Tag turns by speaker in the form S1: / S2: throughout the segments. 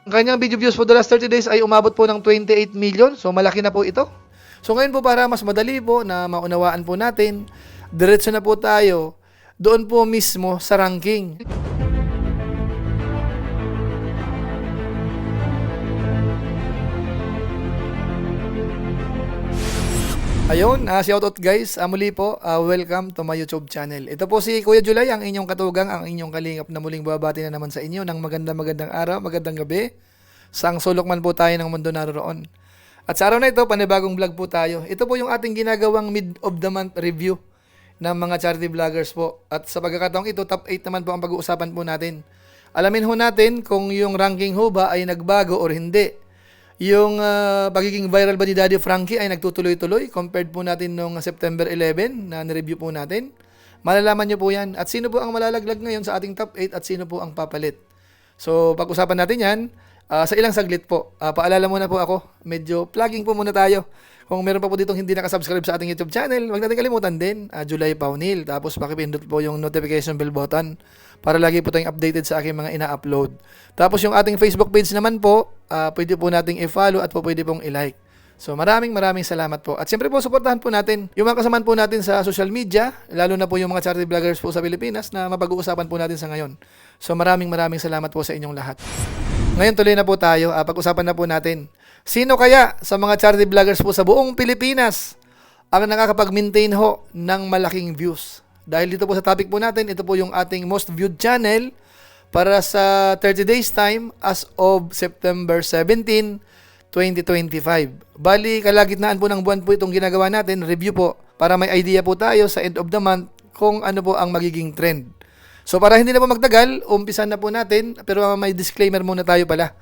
S1: Ang kanyang video views for the last 30 days ay umabot po ng 28 million. So malaki na po ito. So ngayon po para mas madali po na maunawaan po natin, diretso na po tayo doon po mismo sa ranking. Ayun, shoutout guys. Muli po, welcome to my YouTube channel. Ito po si Kuya Julay, ang inyong katugang, ang inyong kalingap na muling babati na naman sa inyo ng magandang araw, magandang gabi. Saang sulok man po tayo ng mundo naroon. At sa araw na ito, panibagong vlog po tayo. Ito po yung ating ginagawang mid of the month review ng mga charity vloggers po. At sa pagkakataong ito, top 8 naman po ang pag-uusapan po natin. Alamin ho natin kung yung ranking ho ba ay nagbago or hindi. Yung pagiging viral ba ni Daddy Frankie ay nagtutuloy-tuloy compared po natin noong September 11 na nireview po natin. Malalaman nyo po yan. At sino po ang malalaglag ngayon sa ating top 8 at sino po ang papalit. So pag-usapan natin yan sa ilang saglit po. Paalala muna po ako, medyo plugging po muna tayo. Kung meron pa po ditong hindi nakasubscribe sa ating YouTube channel, huwag natin kalimutan din, July Paunil. Tapos pakipindot po yung notification bell button para lagi po tayong updated sa aking mga ina-upload. Tapos yung ating Facebook page naman po, pwede po nating i-follow at po pwede pong i-like. So maraming salamat po. At siyempre po, suportahan po natin yung mga kasamaan po natin sa social media, lalo na po yung mga charity vloggers po sa Pilipinas na mapag-uusapan po natin sa ngayon. So maraming salamat po sa inyong lahat. Ngayon tuloy na po tayo, pag-usapan na po natin. Sino kaya sa mga charity vloggers po sa buong Pilipinas ang nakakapag-maintain ho ng malaking views? Dahil dito po sa topic po natin, ito po yung ating most viewed channel para sa 30 days time as of September 17, 2025. Bali, kalagitnaan po ng buwan po itong ginagawa natin, review po, para may idea po tayo sa end of the month kung ano po ang magiging trend. So para hindi na po magtagal, umpisan na po natin, pero may disclaimer muna tayo pala.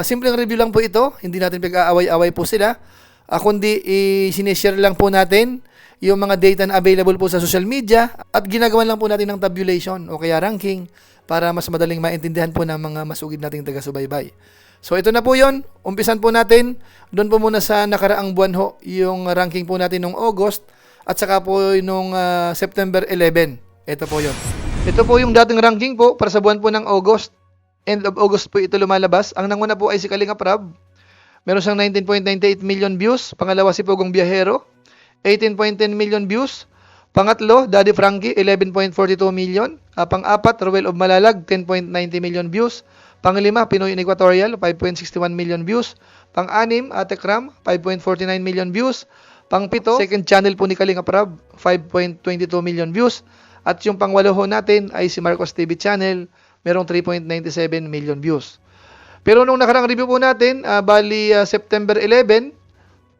S1: Simpleng review lang po ito, hindi natin pag-aaway-away po sila, kundi sinishare lang po natin yung mga data na available po sa social media at ginagawa lang po natin ng tabulation o kaya ranking para mas madaling maintindihan po ng mga masugid nating taga-subaybay. So ito na po yon, umpisan po natin, doon po muna sa nakaraang buwan ho, yung ranking po natin nung August at saka po nung September 11. Ito po yon. Ito po yung dating ranking po para sa buwan po ng August. End of August po ito lumalabas. Ang nanguna po ay si Kalinga Prab. Meron siyang 19.98 million views. Pangalawa si Pugong Biyahero, 18.10 million views. Pangatlo, Daddy Frankie, 11.42 million. Pang-apat, Ruel of Malalag, 10.90 million views. Panglima, Pinoy in Equatorial, 5.61 million views. Pang-anim, Ate Kram, 5.49 million views. Pang-pito, second channel po ni Kalinga Prab, 5.22 million views. At yung pangwalo ho natin ay si Marcos TV Channel, merong 3.97 million views. Pero nung nakarang review po natin, bali September 11,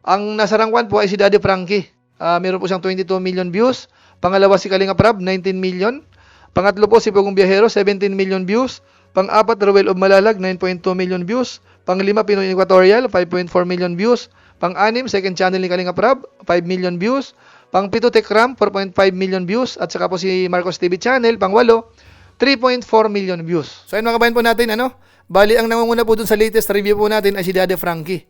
S1: ang nasa rank 1 po ay si Daddy Frankie. Meron po siyang 22 million views. Pangalawa si Kalinga Prab, 19 million. Pangatlo po si Pugong Biyahero, 17 million views. Pang-apat, Ruel of Malalag, 9.2 million views. Panglima, Pinoy Equatorial, 5.4 million views. Pang-anim, second channel ni Kalinga Prab, 5 million views. Pang-pito, Tekram, 4.5 million views. At saka po si Marcos TV Channel, pang-walo, 3.4 million views. So ayun mga kabayan po natin, bali ang nangunguna po dun sa latest review po natin ay si Daddy Frankie.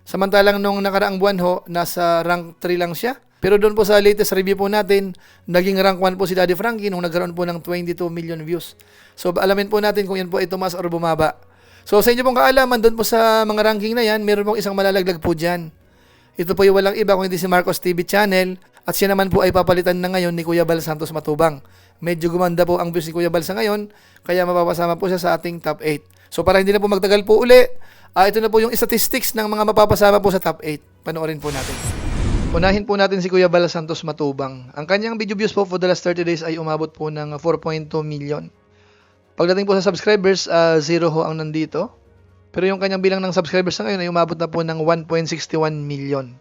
S1: Samantalang nung nakaraang buwan ho, nasa rank 3 lang siya. Pero doon po sa latest review po natin, naging rank 1 po si Daddy Frankie nung nagkaroon po ng 22 million views. So alamin po natin kung yan po ay tumaas or bumaba. So sa inyo pong kaalaman, doon po sa mga ranking na yan, meron pong isang malalaglag po dyan. Ito po yung walang iba kung hindi si Marcos TV Channel at siya naman po ay papalitan na ngayon ni Kuya Bal Santos Matubang. Medyo gumanda po ang views ni Kuya Bal sa ngayon, kaya mapapasama po siya sa ating top 8. So para hindi na po magtagal po uli, ito na po yung statistics ng mga mapapasama po sa top 8. Panoorin po natin. Unahin po natin si Kuya Bal Santos Matubang. Ang kanyang video views po for the last 30 days ay umabot po ng 4.2 million. Pagdating po sa subscribers, 0 ho ang nandito. Pero yung kanyang bilang ng subscribers na ngayon ay umabot na po ng 1.61 million.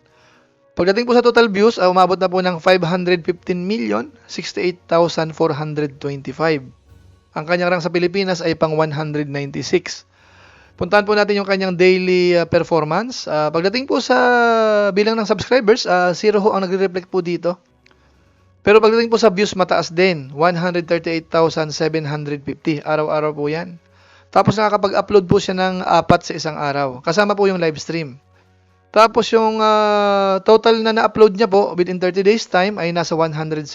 S1: Pagdating po sa total views, umabot na po ng 515,068,425. Ang kanyang rank sa Pilipinas ay pang 196. Puntahan po natin yung kanyang daily performance. Pagdating po sa bilang ng subscribers, 0 ho ang nagre-reflect po dito. Pero pagdating po sa views, mataas din. 138,750. Araw-araw po yan. Tapos nakakapag-upload po siya ng 4 sa isang araw. Kasama po yung live stream. Tapos yung total na na-upload niya po within 30 days time ay nasa 117.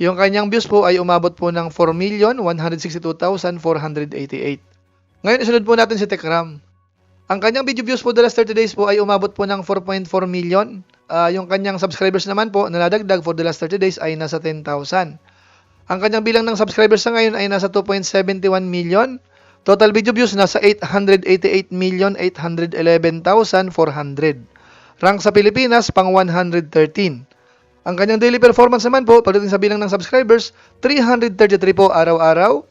S1: Yung kanyang views po ay umabot po ng 4,162,488. Ngayon, isunod po natin si Tekram. Ang kanyang video views po the last 30 days po ay umabot po ng 4.4 million. Yung kanyang subscribers naman po na nadagdag for the last 30 days ay nasa 10,000. Ang kanyang bilang ng subscribers sa ngayon ay nasa 2.71 million. Total video views nasa 888,811,400. Rank sa Pilipinas pang 113. Ang kanyang daily performance naman po pagdating sa bilang ng subscribers, 333 po araw-araw.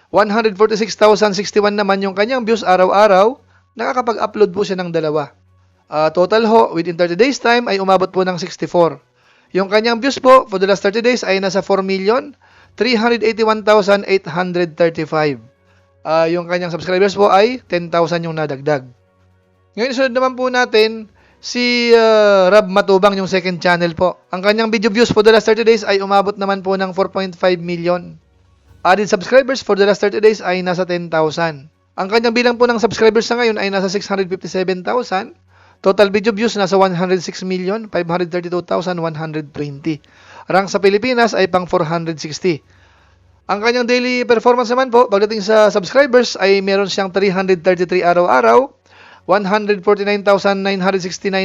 S1: 146,061 naman yung kanyang views araw-araw. Nakakapag-upload po siya ng dalawa. Total ho, within 30 days time ay umabot po ng 64. Yung kanyang views po for the last 30 days ay nasa 4,381,835. Yung kanyang subscribers po ay 10,000 yung nadagdag. Ngayon, sunod naman po natin si Rob Matubang, yung second channel po. Ang kanyang video views for the last 30 days ay umabot naman po ng 4.5 million. Added subscribers for the last 30 days ay nasa 10,000. Ang kanyang bilang po ng subscribers sa ngayon ay nasa 657,000. Total video views nasa 106,532,120. Rank sa Pilipinas ay pang 460. Ang kanyang daily performance naman po, pagdating sa subscribers ay meron siyang 333 araw-araw, 149,969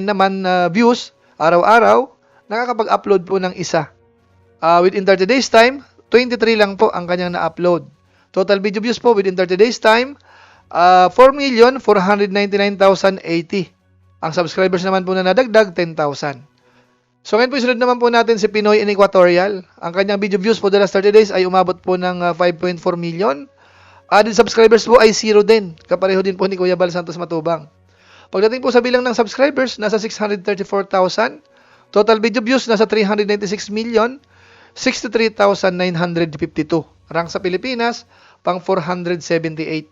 S1: naman views araw-araw. Nakakapag-upload po ng isa. Within 30 days time, 23 lang po ang kanyang na-upload. Total video views po within 30 days time, 4,499,080. Ang subscribers naman po na nadagdag, 10,000. So ngayon po, isunod naman po natin si Pinoy in Equatorial. Ang kanyang video views for the last 30 days ay umabot po ng 5.4 million. Added subscribers po ay 0 din. Kapareho din po ni Kuya Bal Santos Matubang. Pagdating po sa bilang ng subscribers, nasa 634,000. Total video views, nasa 396 million. 63,952. Rank sa Pilipinas, pang 478.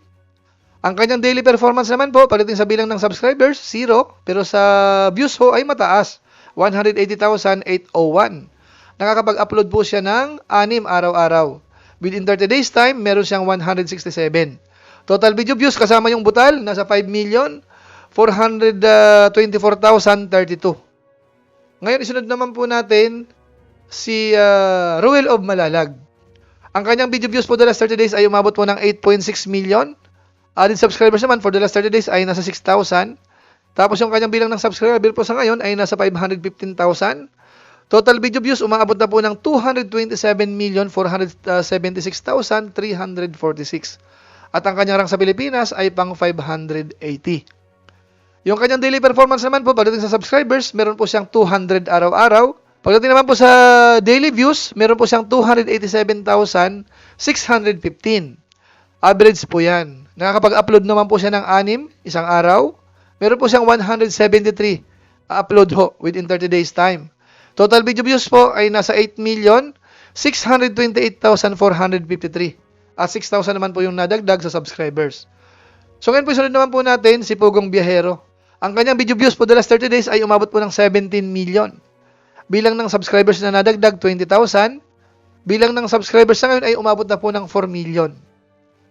S1: Ang kanyang daily performance naman po, pagdating sa bilang ng subscribers, 0. Pero sa views ho ay mataas, 180,801. Nakakapag-upload po siya ng 6 araw-araw. Within 30 days time, meron siyang 167. Total video views kasama yung butal, nasa 5,424,032. Ngayon, isunod naman po natin si Ruel of Malalag. Ang kanyang video views for the last 30 days ay umabot po ng 8.6 million. Added subscribers naman for the last 30 days ay nasa 6,000. Tapos yung kanyang bilang ng subscriber po sa ngayon ay nasa 515,000. Total video views umaabot na po ng 227,476,346. At ang kanyang rank sa Pilipinas ay pang 580. Yung kanyang daily performance naman po pagdating sa subscribers, meron po siyang 200 araw-araw. Pagdating naman po sa daily views, meron po siyang 287,615. Average po yan. Nakakapag-upload naman po siya ng 6 isang araw. Meron po siyang 173 upload ho within 30 days time. Total video views po ay nasa 8,628,453. At 6,000 naman po yung nadagdag sa subscribers. So ngayon po, sunod naman po natin si Pugong Biyahero. Ang kanyang video views po the last 30 days ay umabot po ng 17 million. Bilang ng subscribers na nadagdag, 20,000. Bilang ng subscribers sa ngayon ay umabot na po ng 4 million.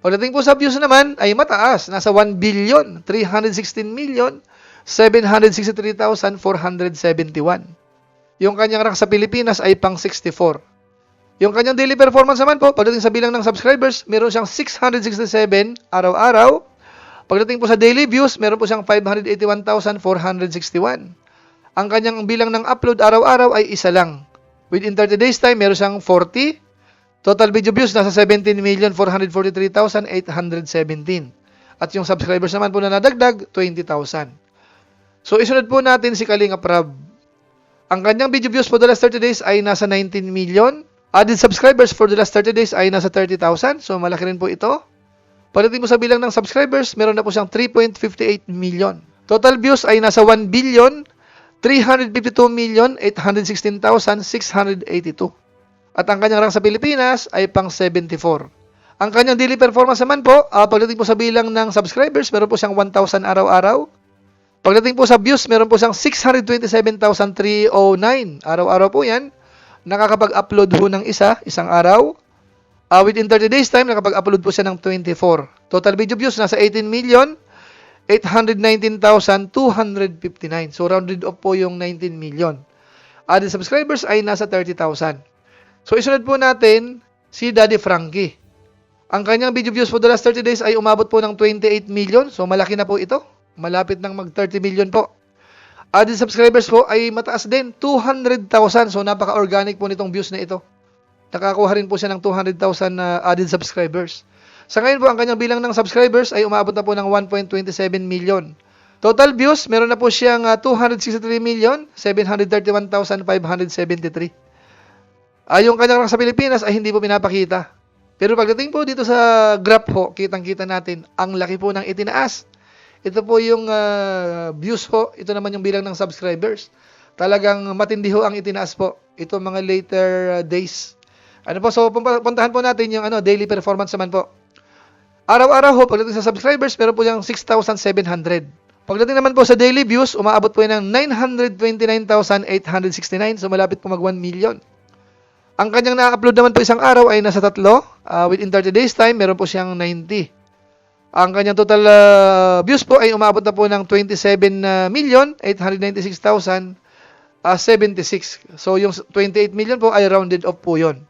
S1: Pagdating po sa views naman ay mataas. Nasa 1,316,763,471. Yung kanyang rank sa Pilipinas ay pang 64. Yung kanyang daily performance naman po, pagdating sa bilang ng subscribers, meron siyang 667 araw-araw. Pagdating po sa daily views, meron po siyang 581,461. Ang kanyang bilang ng upload araw-araw ay isa lang. Within 30 days time, meron siyang 40. Total video views nasa 17,443,817. At yung subscribers naman po na nadagdag, 20,000. So isunod po natin si Kalinga Prab. Ang kanyang video views for the last 30 days ay nasa 19 million. Added subscribers for the last 30 days ay nasa 30,000. So malaki rin po ito. Pagdating po sa bilang ng subscribers, meron na po siyang 3.58 million. Total views ay nasa 1,352,816,682. At ang kanyang rank sa Pilipinas ay pang 74. Ang kanyang daily performance naman po, pagdating po sa bilang ng subscribers, meron po siyang 1,000 araw-araw. Pagdating po sa views, meron po siyang 627,309. Araw-araw po yan. Nakakapag-upload po ng isang araw. Within 30 days time, nakapag-upload po siya ng 24. Total video views, nasa 18,819,259. So, rounded off po yung 19 million. Added subscribers ay nasa 30,000. So, isunod po natin si Daddy Frankie. Ang kanyang video views for the last 30 days ay umabot po ng 28 million. So malaki na po ito. Malapit ng mag 30 million po. Added subscribers po ay mataas din, 200,000. So napaka-organic po nitong views na ito. Nakakuha rin po siya ng 200,000 na added subscribers. Sa ngayon po, ang kanyang bilang ng subscribers ay umabot na po ng 1.27 million. Total views, meron na po siyang 263,731,573. Yung kanyang rank sa Pilipinas ay hindi po pinapakita. Pero pagdating po dito sa graph po, kitang-kita natin, ang laki po ng itinaas. Ito po yung views po, ito naman yung bilang ng subscribers. Talagang matindi ho ang itinaas po. Ito mga later days. So puntahan po natin yung daily performance naman po. Araw-araw ho, pagdating sa subscribers, meron po yung 6,700. Pagdating naman po sa daily views, umaabot po yan ng 929,869. So malapit po mag 1 million. Ang kanyang na-upload naman po isang araw ay nasa 3. Within 30 days time, meron po siyang 90. Ang kanyang total views po ay umabot na po ng 27,896,076. So yung 28 million po ay rounded off po yun.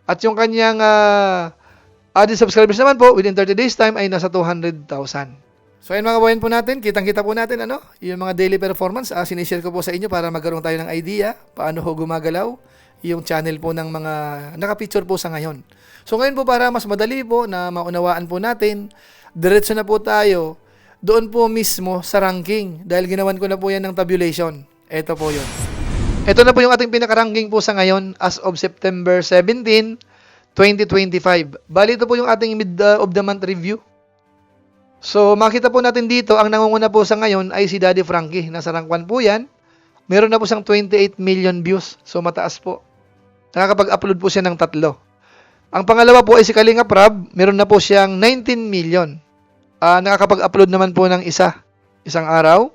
S1: At yung kanyang added subscribers naman po, within 30 days time ay nasa 200,000. So ayun mga kabayan po natin, kitang-kita po natin yung mga daily performance. Sinishare ko po sa inyo para magkaroon tayo ng idea paano ho gumagalaw yung channel po ng mga naka-picture po sa ngayon. So ngayon po para mas madali po na maunawaan po natin, diretso na po tayo doon po mismo sa ranking dahil ginawan ko na po yan ng tabulation. Ito po yun. Ito na po yung ating pinaka-ranking po sa ngayon as of September 17, 2025. Bali ito po yung ating mid of the month review. So makita po natin dito, ang nangunguna po sa ngayon ay si Daddy Frankie. Nasa rank 1 po yan. Meron na po siyang 28 million views. So mataas po. Nakakapag-upload po siya ng 3. Ang pangalawa po ay si Kalinga Prab. Meron na po siyang 19 million. Nakakapag-upload naman po ng isang araw.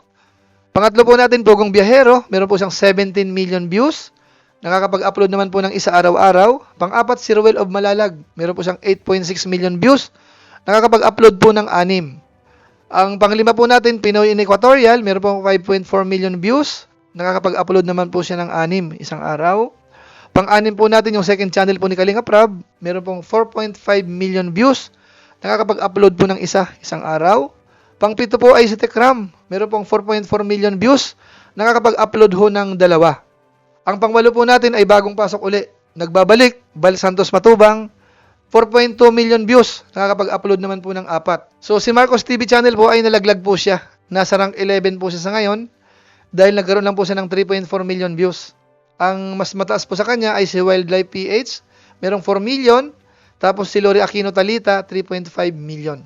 S1: Pangatlo po natin, Pugong Biyahero. Meron po siyang 17 million views. Nakakapag-upload naman po ng isa araw-araw. Pang-apat, si Ruel of Malalag. Meron po siyang 8.6 million views. Nakakapag-upload po ng 6. Ang panglima po natin, Pinoy in Equatorial. Meron po 5.4 million views. Nakakapag-upload naman po siya ng 6 isang araw. Pang-anim po natin yung second channel po ni Kalinga Prab. Meron pong 4.5 million views. Nakakapag-upload po ng isang araw. Pang-pito po ay si Tekram. Meron pong 4.4 million views. Nakakapag-upload ho ng 2. Ang pang-walo po natin ay bagong pasok uli. Nagbabalik, Bal Santos Matubang. 4.2 million views. Nakakapag-upload naman po ng 4. So si Marcos TV channel po ay nalaglag po siya. Nasa rank 11 po siya sa ngayon. Dahil nagkaroon lang po siya ng 3.4 million views. Ang mas mataas po sa kanya ay si Wildlife PH. Merong 4 million. Tapos si Lori Aquino Talita, 3.5 million.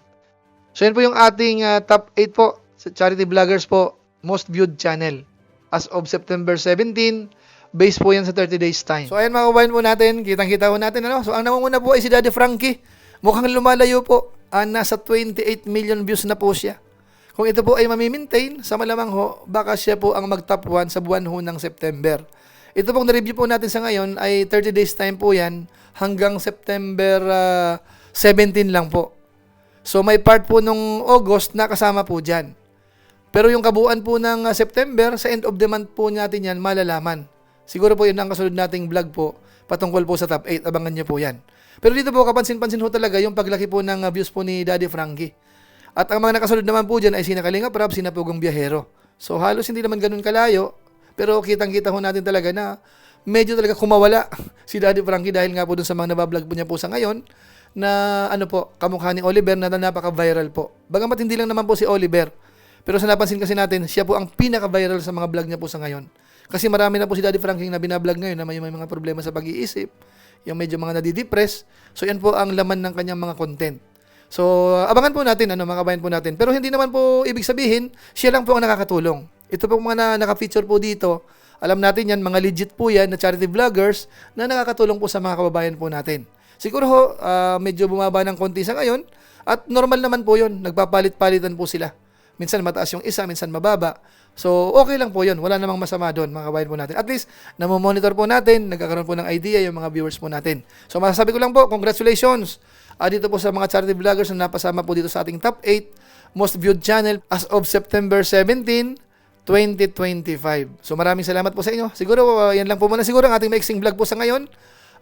S1: So yan po yung ating top 8 po. Sa charity vloggers po, most viewed channel. As of September 17, based po yan sa 30 days time. So ayan mga kabayan po natin, kitang-kita po natin. So ang nangunguna po ay si Daddy Frankie. Mukhang lumalayo po. Nasa 28 million views na po siya. Kung ito po ay mamimaintain, sa malamang ho, baka siya po ang mag-top 1 sa buwan ho ng September. Ito pong na-review po natin sa ngayon ay 30 days time po yan hanggang September 17 lang po. So may part po nung August na kasama po dyan. Pero yung kabuuan po ng September, sa end of the month po natin yan malalaman. Siguro po yun ang kasunod nating vlog po patungkol po sa top 8. Abangan nyo po yan. Pero dito po kapansin-pansin ho talaga yung paglaki po ng views po ni Daddy Frankie. At ang mga nakasunod naman po dyan ay sina Kalinga Prab, sina Pugong Biyahero. So halos hindi naman ganun kalayo. Pero kitang-kita ho natin talaga na medyo talaga kumawala si Daddy Frankie dahil nga po dun sa mga nabablog po niya po sa ngayon na kamukha ni Oliver na napaka-viral po. Bagamat hindi lang naman po si Oliver. Pero sa napansin kasi natin, siya po ang pinaka-viral sa mga vlog niya po sa ngayon. Kasi marami na po si Daddy Frankie na binablog ngayon na may mga problema sa pag-iisip, yung medyo mga nadidepress. So yan po ang laman ng kanyang mga content. So abangan po natin, mga kabayan po natin. Pero hindi naman po ibig sabihin, siya lang po ang nakakatulong. Ito po mga naka-feature po dito. Alam natin yan, mga legit po yan na charity vloggers na nakakatulong po sa mga kababayan po natin. Siguro ho, medyo bumaba ng konti sa ngayon at normal naman po yun. Nagpapalit-palitan po sila. Minsan mataas yung isa, minsan mababa. So, okay lang po yun. Wala namang masama doon, mga kabayan po natin. At least, namomonitor po natin, nagkakaroon po ng idea yung mga viewers po natin. So, masasabi ko lang po, congratulations dito po sa mga charity vloggers na napasama po dito sa ating top 8 most viewed channel as of September 17, 2025. So, maraming salamat po sa inyo. Siguro, yan lang po muna siguro ang ating mixing vlog po sa ngayon.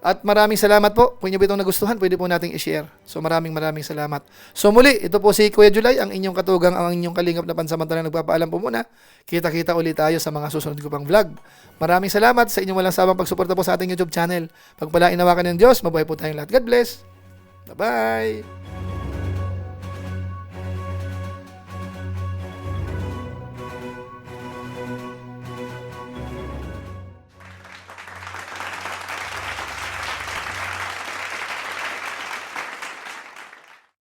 S1: At maraming salamat po. Kung inyo po itong nagustuhan, pwede po nating i-share. So maraming salamat. So muli, ito po si Kuya Julay, ang inyong katugang, ang inyong kalingap na pansamantalang nagpapaalam po muna. Kita-kita ulit tayo sa mga susunod ko pang vlog. Maraming salamat sa inyong walang sawang pagsuporta po sa ating YouTube channel. Pagpalain nawakan ng Diyos, mabuhay po tayong lahat. God bless. Bye-bye.